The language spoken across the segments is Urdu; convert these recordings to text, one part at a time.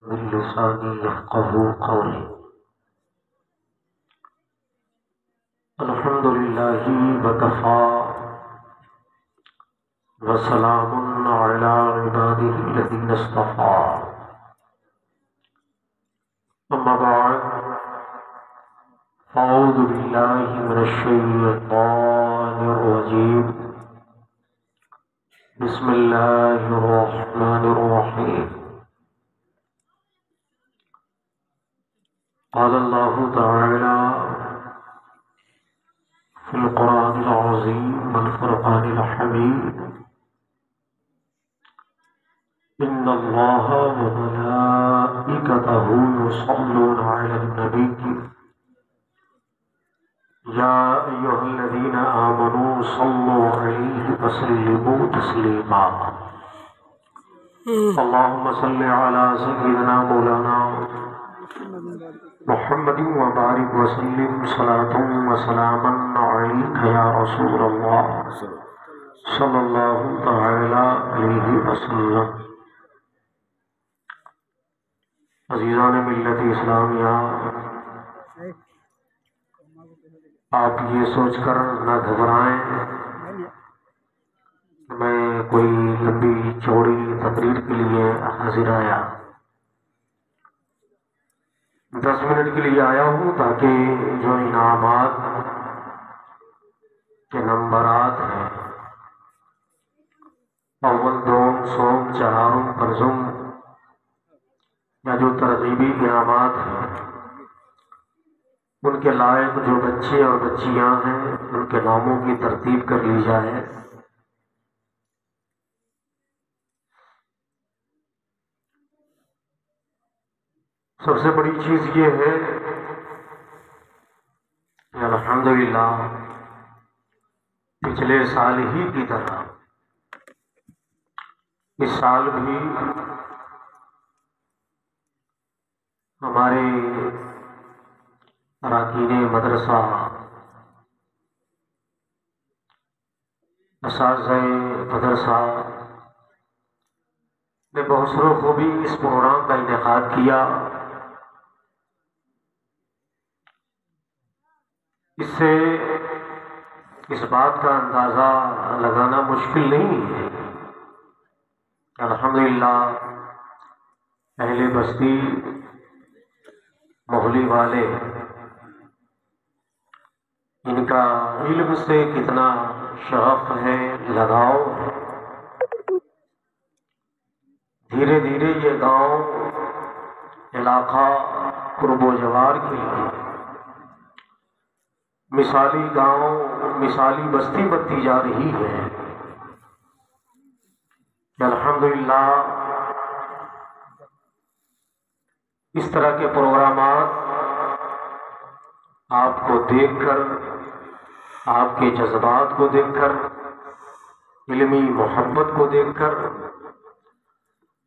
من لسانی يفقهوا قولي. الحمد لله وكفى وسلام على عباده الذين اصطفى. أما بعد فأعوذ بالله من الشيطان الرجيم. بسم الله الرحمن الرحيم. قال الله تعالى في القرآن العظيم والفرقان الحميد: إن الله وملائكته يصلون على النبي يا أيها الذين آمنوا صلوا عليه وسلموا تسليما. اللهم صل على سيدنا مولانا محمد وبارك وسلم صلاة وسلاما عليك يا رسول الله صلی اللہ تعالی علیہ وسلم. عزیزان ملت اسلامیہ، آپ یہ سوچ کر نہ گھبرائیں کہ میں کوئی لمبی چوڑی تقریر کے لیے حاضر آیا. 10 منٹ کے لیے آیا ہوں تاکہ جو انعامات کے نمبرات ہیں، اول دوم سوم چہارم پنجم، یا جو ترغیبی انعامات ہیں، ان کے لائق جو بچے اور بچیاں ہیں ان کے ناموں کی ترتیب کر لی جائے. سب سے بڑی چیز یہ ہے کہ الحمدللہ پچھلے سال ہی کی طرح اس سال بھی ہمارے اراکین مدرسہ، اساتذہ مدرسہ نے بحسن و خوبی اس پروگرام کا انعقاد کیا. اس سے اس بات کا اندازہ لگانا مشکل نہیں ہے کہ الحمدللہ اہل بستی محلی والے ان کا علم سے کتنا شغف ہے، لگاؤ ہے. دھیرے دھیرے یہ گاؤں علاقہ قرب و جوار کے لیے مثالی گاؤں، مثالی بستی بنتی جا رہی ہے. الحمدللہ اس طرح کے پروگرامات آپ کو دیکھ کر، آپ کے جذبات کو دیکھ کر، علمی محبت کو دیکھ کر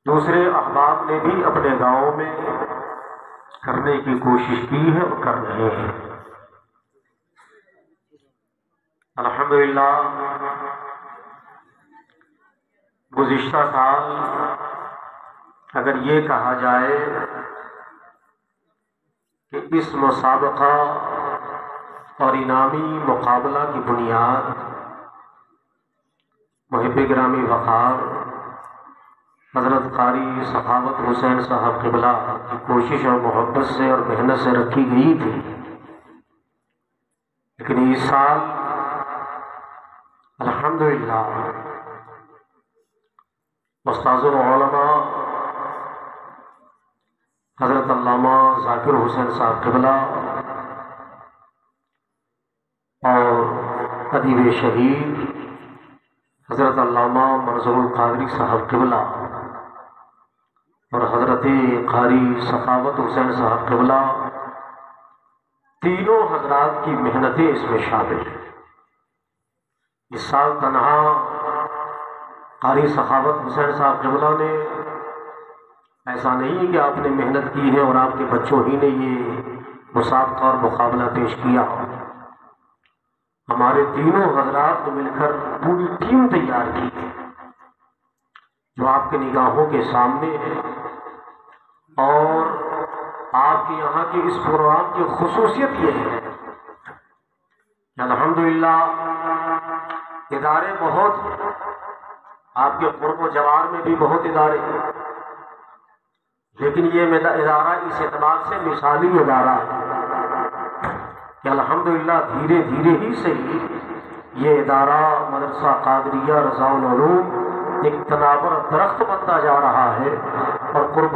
دوسرے احباب نے بھی اپنے گاؤں میں کرنے کی کوشش کی ہے اور کر رہے ہیں. الحمدللہ گزشتہ سال اگر یہ کہا جائے کہ اس مسابقہ اور انعامی مقابلہ کی بنیاد محب گرامی وقار حضرت قاری سخاوت حسین صاحب قبلہ کی کوشش اور محبت سے اور محنت سے رکھی گئی تھی، لیکن اس سال الحمدللہ استاذ العلماء حضرت علامہ ذاکر حسین صاحب قبلہ اور ادیب شہید حضرت علامہ منظور القادری صاحب قبلہ اور حضرت قاری سخاوت حسین صاحب قبلہ، تینوں حضرات کی محنتیں اس میں شامل ہیں. اس سال تنہا قاری سخاوت حسین صاحب قبلہ نے ایسا نہیں ہے کہ آپ نے محنت کی ہے اور آپ کے بچوں ہی نے یہ مسابقہ اور مقابلہ پیش کیا. ہمارے تینوں حضرات نے مل کر پوری ٹیم تیار کی ہے جو آپ کے نگاہوں کے سامنے ہے. اور آپ کے یہاں کی اس پروگرام کی خصوصیت یہ ہے کہ الحمدللہ ادارے بہت ہیں، آپ کے قرب و جوار میں بھی بہت ادارے ہیں، لیکن یہ ادارہ اس اعتبار سے مثالی ادارہ ہے کہ الحمدللہ دھیرے دھیرے ہی صحیح یہ ادارہ مدرسہ قادریہ رضاء العلوم ایک تناور درخت بنتا جا رہا ہے، اور قرب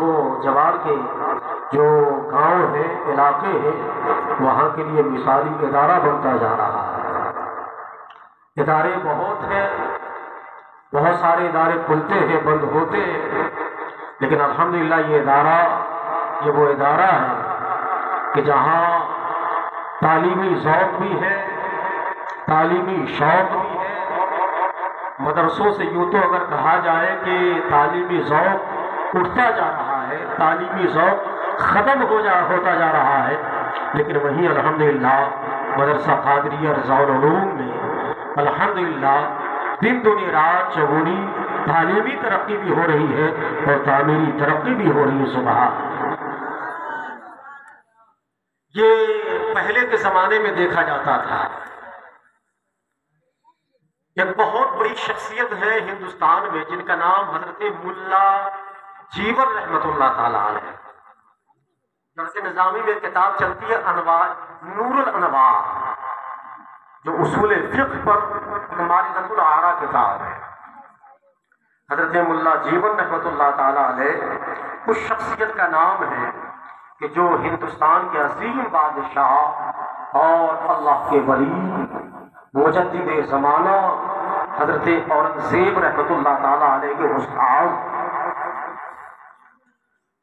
و جوار کے جو گاؤں ہیں، علاقے ہیں، وہاں کے لیے مثالی ادارہ بنتا جا رہا ہے۔ ادارے بہت ہیں، بہت سارے ادارے کھلتے ہیں، بند ہوتے ہیں، لیکن الحمدللہ یہ وہ ادارہ ہے کہ جہاں تعلیمی ذوق بھی ہے، تعلیمی شوق بھی ہے۔ مدرسوں سے یوں تو اگر کہا جائے کہ تعلیمی ذوق اٹھتا جا رہا ہے، تعلیمی ذوق ختم ہوتا جا رہا ہے، لیکن وہیں الحمدللہ مدرسہ قادریہ رضاء العلوم میں الحمدللہ دن دنی رات چگنی تعلیمی ترقی بھی ہو رہی ہے اور تعمیری ترقی بھی ہو رہی ہے۔ سبحان یہ پہلے کے زمانے میں دیکھا جاتا تھا۔ ایک بہت بڑی شخصیت ہے ہندوستان میں جن کا نام حضرت ملا جیون رحمت اللہ تعالی علیہ۔ درس نظامی میں کتاب چلتی ہے انوار نور الانوار، جو اصول فقہ پر مارکۃ الآراء کتاب ہے۔ حضرت ملا جیون رحمت اللہ تعالی علیہ اس شخصیت کا نام ہے کہ جو ہندوستان کے عظیم بادشاہ اور اللہ کے ولی مجدد زمانہ حضرت اورنگزیب رحمت اللہ تعالی علیہ کے استاد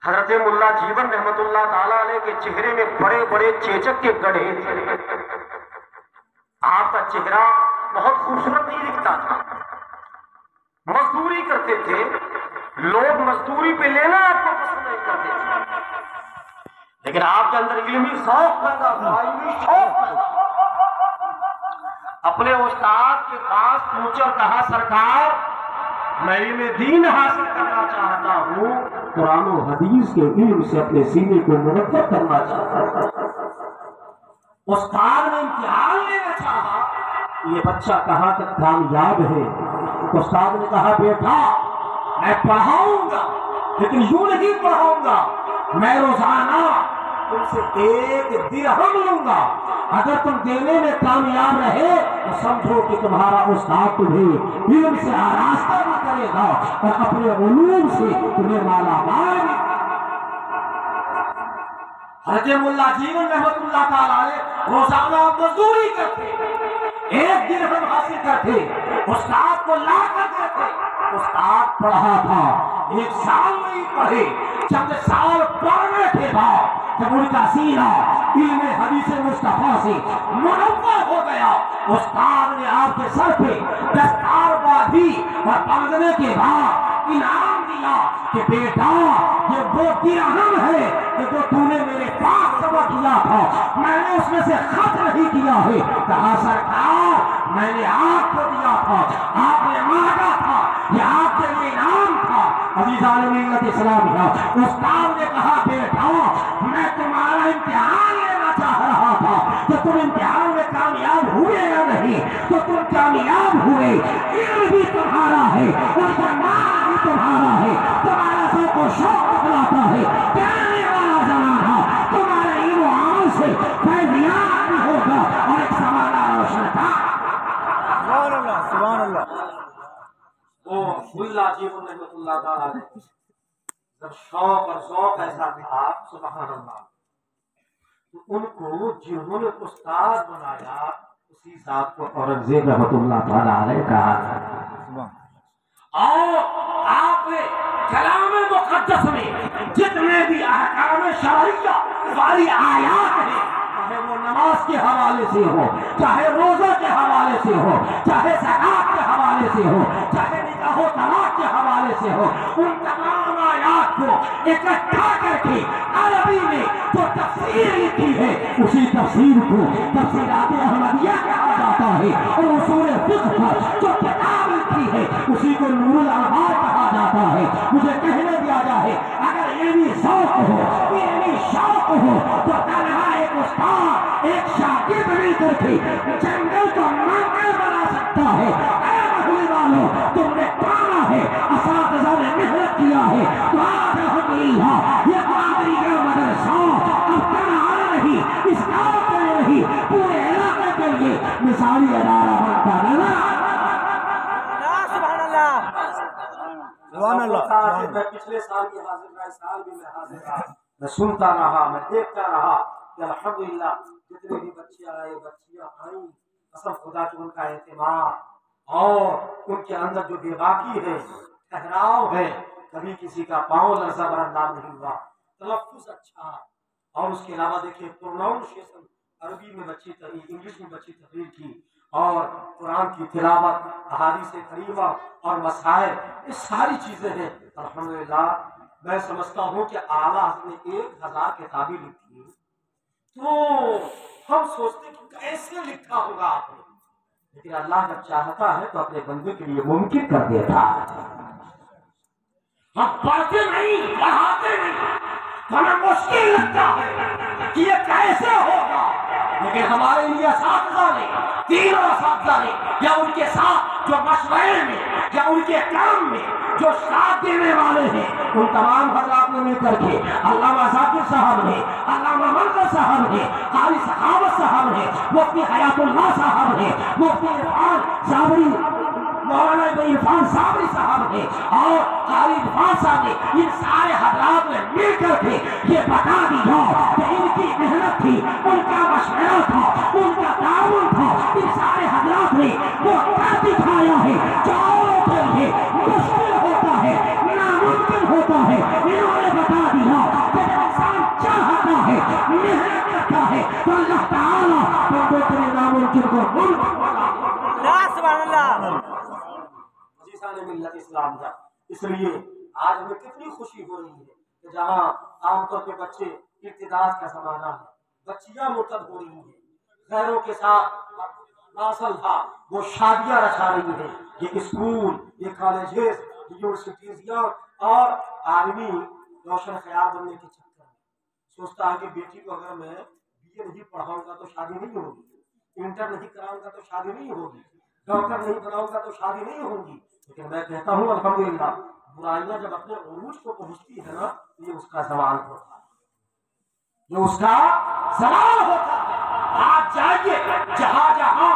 حضرت ملا جیون رحمت اللہ تعالی علیہ کے چہرے میں بڑے بڑے چیچک کے گڑھے تھے۔ آپ کا چہرہ بہت خوبصورت نہیں دکھتا تھا، مزدوری کرتے تھے، لوگ مزدوری پہ لینا آپ کو پسند نہیں کرتے تھے، لیکن آپ کے اندر علمی ذوق پیدا ہوا، علمی شوق پیدا ہوا۔ اپنے استاد کے پاس پوچھا، کہا سرکار میں علم دین حاصل کرنا چاہتا ہوں، قرآن و حدیث کے علم سے اپنے سینے کو مرتب کرنا چاہتا ہوں۔ استاد نے امتحان لینا چاہا، یہ بچہ کہاں تک کامیاب ہے؟ استاد نے کہا بیٹا میں پڑھاؤں گا، لیکن یوں نہیں پڑھاؤں گا، میں روزانہ تم سے 1 درہم لوں گا، اگر تم دینے میں کامیاب رہے تو سمجھو کہ تمہارا استاد تمہیں علم سے آراستہ نہ کرے گا اور اپنے علوم سے تمہیں مالا مال بھی۔ حضرت ملا جیون رحمت اللہ تعالی علیہ روزانہ مزدوری کرتے، 1 درہم حاصل کرتے، استاد کو لا کر دیتے۔ استاد پڑھا تھا، 1 سال نہیں پڑھے، چند سال پڑھنے کے بعد جب ان کا سینہ علم حدیث مصطفیٰ سے منور ہو گیا، استاد نے آپ کے سر پہ دستار باندھی اور باندھنے کے بعد انعام دیا کہ بیٹا یہ وہ درہم ہے کہ جو تو نے میرے پاس جمع کیا تھا، میں نے اس میں سے خرچ نہیں کیا ہے۔ کہا سرکار میں نے آپ کو دیا تھا، آپ نے مانگا تھا، یہ آپ کے لیے انعام تھا۔ عزیزان ملت اسلامیہ، استاد نے کہا بیٹا میں تمہارا امتحان لینا چاہ رہا تھا کہ تم امتحان میں کامیاب ہوئے یا نہیں، تو تم کامیاب ہوئے، علم بھی تمہارا ہے اور فرمان بھی تمہارا ہے، تمہارا ذوق و شوق بتلاتا ہے کہ آنے والا زمانہ تمہارے علم و عمل سے فیضیاب ہوگا اور ایک زمانہ روشن تھا۔ سبحان اللہ سبحان اللہ۔ وہ ملا جیون رحمت اللہ تعالی علیہ جب شوق اور ذوق ایسا تھا، سبحان اللہ، تو ان کو جنہوں نے استاد بنایا اسی ذات کو اورنگزیب رحمت اللہ تعالی علیہ کہا تھا۔ اور آپ نے کلام مقدس میں جتنے بھی احکام شرعیہ والی آیات ہیں، چاہے وہ نماز کے حوالے سے ہو، چاہے روزہ کے حوالے سے ہو، چاہے زکات کے حوالے سے ہو، چاہے نکاح و طلاق کے حوالے سے ہو، ان تمام آیات کو اکٹھا کر کے عربی میں جو تفسیر لکھی ہے اسی تفسیر کو تفسیرات احمدیہ کہا جاتا ہے، اور اصول فقہ پر جو کتاب لکھی ہے اسی کو نور الانوار کہا جاتا ہے. مجھے کہنے دیا جائے اگر علمی ذوق ہو علمی شوق ہو تو تنہا ایک استاد ایک شاگرد مل کر کے جنگل کو منگل بنا سکتا ہے. اے محل والوں تم نے پانا ہے اساتذہ نے محنت کیا ہے تو آج الحمدللہ یہ قادریہ مدرسہ اب تنہا نہیں اس گاؤں کے نہیں پورے علاقے کے لیے مثالی ادارہ بنتا رہا. سبحان اللہ سبحان اللہ. میں پچھلے سال بھی حاضر رہا اس سال بھی میں حاضر رہا. میں سنتا رہا میں دیکھتا رہا کہ الحمدللہ جتنے بھی بچے آئے بچیاں آئیں قسم خدا کی ان کا اہتمام اور ان کے اندر جو بے باکی ہے ٹھہراؤ ہے کبھی کسی کا پاؤں لرزہ برندار نہیں ہوا. تلفظ اچھا اور اس کے علاوہ دیکھیں پروناؤنسیشن عربی میں بچی انگلش میں بچی تقریر کی اور قرآن کی تلاوت احادیث کریمہ اور مسائل یہ ساری چیزیں ہیں. الحمدللہ میں سمجھتا ہوں کہ اعلیٰ حضرت نے 1000 کتابیں لکھی تو ہم سوچتے کہ کیسے لکھا ہوگا آپ نے لیکن اللہ جب چاہتا ہے تو اپنے بندے کے لیے ممکن کر دیتا ہے. ہم پڑھتے نہیں پڑھاتے نہیں ہمیں مشکل لگتا ہے کہ یہ کیسے ہوگا لیکن ہمارے لیے اساتذہ نے تینوں اساتذہ نے یا ان کے ساتھ جو مشورے میں یا ان کے کام میں جو ساتھ دینے والے ہیں ان تمام حضرات نے مل کر کے علامہ ذاکر صاحب نے علامہ منظر صاحب نے قاری سخاوت صاحب نے مفتی حیات اللہ صاحب نے مفتی عرفان صابری مولانا عرفان صابری صاحب نے اور قاری عرفان صاحب نے ان سارے حضرات نے مل کر کے یہ بتا دیا کہ ان کی محنت تھی ان کا مشورہ تھا ان کا تعاون تھا. ان سارے حضرات نے وہ کر دکھایا ہے جو اوروں کے لیے مشکل ہوتا ہے ناممکن ہوتا ہے. انہوں نے بتا دیا کہ جب انسان چاہتا ہے محنت کرتا ہے تو اللہ تعالیٰ بندوں کے ناممکن کو ممکن بنا دیتا ہے. سبحان اللہ. عزیزان ملت اسلام کا اس لیے آج ہمیں کتنی خوشی ہو رہی ہے کہ جہاں عام طور پہ بچے ارتداد کا زمانہ ہے بچیاں مرتد ہو رہی ہیں غیروں کے ساتھ ناسل تھا وہ شادیاں رچا رہی ہیں. یہ اسکول یہ کالجز یونیورسٹیز اور آدمی روشن خیال بننے کے چکر میں سوچتا ہے کہ بیٹی کو اگر میں BA نہیں پڑھاؤں گا تو شادی نہیں ہوگی انٹر نہیں کراؤں گا تو شادی نہیں ہوگی ڈاکٹر نہیں بناؤں گا تو شادی نہیں ہوگی. لیکن میں کہتا ہوں الحمدللہ برائیاں جب اپنے عروج کو پہنچتی ہے نا یہ اس کا زوال ہوتا ہے یہ اس کا زوال ہوتا ہے. آپ جائیے جہاں جہاں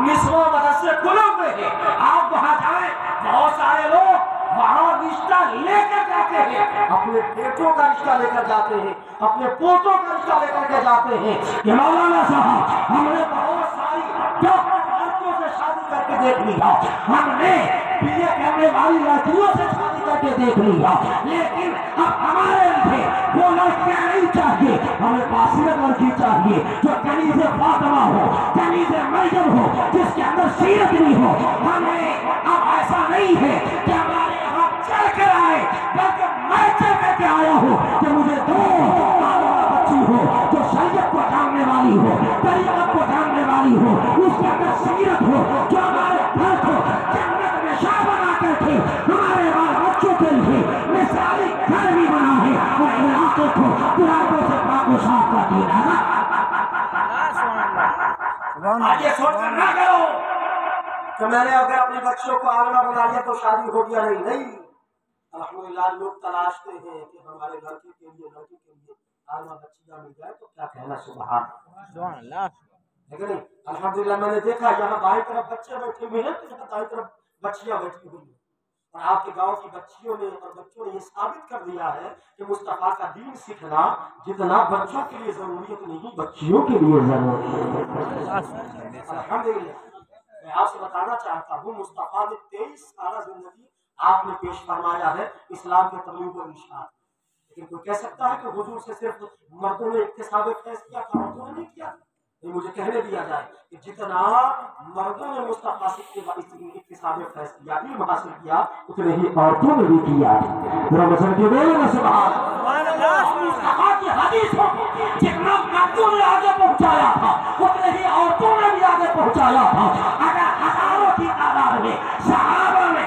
نسواں مدرسے کھلے ہوئے ہیں آپ وہاں جائیں بہت سارے لوگ وہاں رشتہ لے کر جاتے ہیں اپنے بیٹوں کا رشتہ لے کر جاتے ہیں اپنے پوتوں کا رشتہ لے کر کے جاتے ہیں. کہ مولانا صاحب ہم نے بہت ساری لڑکیوں سے شادی کر کے دیکھ لیا ہم نے BA کرنے والی لڑکیوں سے شادی کر کے دیکھ لیا لیکن اب ہمارے لیے وہ لڑکیاں نہیں چاہیے ہمیں باصیرت لڑکی چاہیے جو کنیز فاطمہ ہو کنیز مریم ہو جس کے اندر سیرت نہیں ہو. ہمیں اب ایسا نہیں ہے کہ ہمارے یہاں چل کر آئے بلکہ میں چل کر کے آیا ہوں کہ مجھے دو بچی ہو جو شریعت کو جاننے والی ہو طریقت کو جاننے والی ہو اس کے اندر سیرت ہو جو ہمارے گھر کو جنت میں شاہ بنا کر کے ہمارے بال بچوں کے لیے مثالی گھر بھی بنا ہے اور علاقے کو برائیوں سے پاک و صاف کر دیا. آج یہ سوچ کر نہ کرو کہ میں نے اگر اپنے بچوں کو عالمہ بنا لیا تو شادی ہو گیا. نہیں الحمدللہ لوگ تلاشتے ہیں کہ ہمارے لڑکے کے لیے لڑکی کے لیے عالمہ بچیاں مل جائے تو کیا کہنا سبحان اللہ. لیکن الحمدللہ میں نے دیکھا یہاں بائیں طرف بچے بیٹھے ہوئے ہیں تو یہاں دائیں طرف بچیاں بیٹھی ہوئی ہیں اور آپ کے گاؤں کی بچیوں نے اور بچوں نے یہ ثابت کر دیا ہے کہ مصطفیٰ کا دین سیکھنا جتنا بچوں کے لیے ضروری ہے نہیں بچیوں کے لیے ضروری ہے. الحمدللہ میں آپ سے بتانا چاہتا ہوں مصطفیٰ نے 23 سالہ زندگی آپ نے پیش فرمایا ہے اسلام کے تبلیغ و ارشاد. لیکن کوئی کہہ سکتا ہے کہ حضور سے صرف مردوں نے اکتساب فیض کیا تھا عورتوں نے نہیں کیا. مجھے کہنے دیا جائے کہ جتنا مردوں نے مصطفیٰ سے اکتساب فیض کیا علم حاصل کیا اتنے ہی عورتوں نے بھی کیا. سبحان اللہ. مصطفیٰ کی حدیثوں کو جتنا مردوں نے آگے پہنچایا تھا اتنے ہی عورتوں نے بھی آگے پہنچایا تھا. اگر ہزاروں کی تعداد میں صحابہ میں